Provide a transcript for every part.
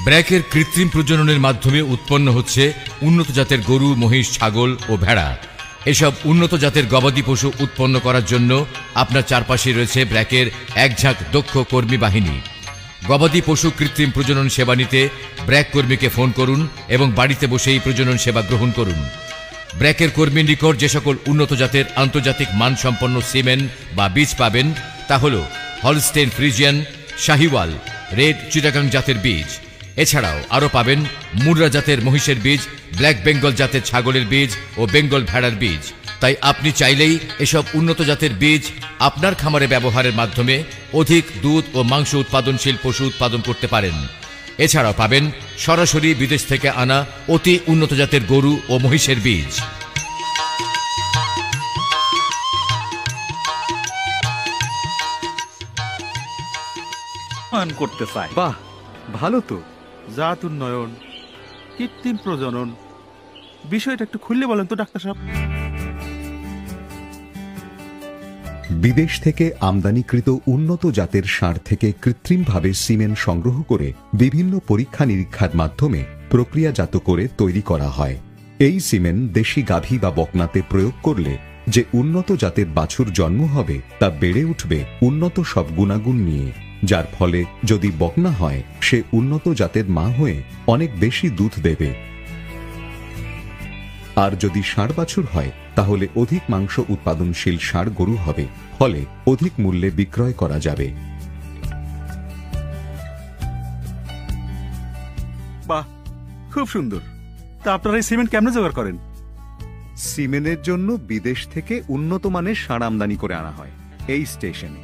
ব্র্যাকের কৃত্রিম প্রজননের মাধ্যমে উৎপন্ন হচ্ছে উন্নত জাতের গরু, মহিষ, ছাগল ও ভেড়া। এসব উন্নত জাতের গবাদি পশু উৎপন্ন করার জন্য আপনার চারপাশে রয়েছে ব্র্যাকের একঝাঁক দক্ষ কর্মী বাহিনী। গবাদি পশু কৃত্রিম প্রজনন সেবা নিতে ব্র্যাক কর্মীকে ফোন করুন এবং বাড়িতে বসেই প্রজনন সেবা গ্রহণ করুন। ব্র্যাকের কর্মীর নিকট যে সকল উন্নত জাতের আন্তর্জাতিক মানসম্পন্ন সিমেন বা বীজ পাবেন তা হল Holstein Friesian, Sahiwal, red Chittagong জাতের বীজ। এছাড়াও আরও পাবেন মুর্রা জাতের মহিষের বীজ, ব্ল্যাক বেঙ্গল জাতের ছাগলের বীজ ও বেঙ্গল ভেড়ার বীজ। তাই আপনি চাইলেই এসব উন্নত জাতের বীজ আপনার খামারে ব্যবহারের মাধ্যমে অধিক দুধ ও মাংস উৎপাদনশীল পশু উৎপাদন করতে পারেন। এছাড়াও পাবেন সরাসরি বিদেশ থেকে আনা অতি উন্নত জাতের গরু ও মহিষের বীজ। করতে চাই। বাহ, ভালো তো। জাত উন্নয়ন, কৃত্রিম প্রজনন, বিষয়টা একটু খুললে বলেন তো ডাক্তার সাহেব। বিদেশ থেকে আমদানিকৃত উন্নত জাতের ষাঁড় থেকে কৃত্রিমভাবে সিমেন সংগ্রহ করে বিভিন্ন পরীক্ষা নিরীক্ষার মাধ্যমে প্রক্রিয়াজাত করে তৈরি করা হয়। এই সিমেন দেশি গাভী বা বকনাতে প্রয়োগ করলে যে উন্নত জাতের বাছুর জন্ম হবে তা বেড়ে উঠবে উন্নত সব গুণাগুণ নিয়ে, যার ফলে যদি বকনা হয় সে উন্নত জাতের মা হয়ে অনেক বেশি দুধ দেবে। আর যদি ষাঁড় বাছুর হয় তাহলে অধিক মাংস উৎপাদনশীল ষাঁড় গরু হবে, ফলে অধিক মূল্যে বিক্রয় করা যাবে। বাহ, খুব সুন্দর। তা আপনারা এই সিমেন্ট কেমনে জোগাড় করেন? সিমেনের জন্য বিদেশ থেকে উন্নত মানের ষাঁড় আমদানি করে আনা হয় এই স্টেশনে।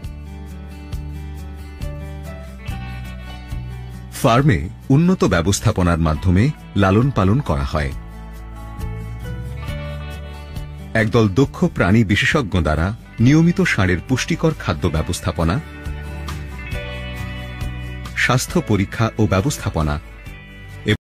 ফার্মে উন্নত ব্যবস্থাপনার মাধ্যমে লালন পালন করা হয়। একদল দক্ষ প্রাণী বিশেষজ্ঞ দ্বারা নিয়মিত ষাঁড়ের পুষ্টিকর খাদ্য ব্যবস্থাপনা, স্বাস্থ্য পরীক্ষা ও ব্যবস্থাপনা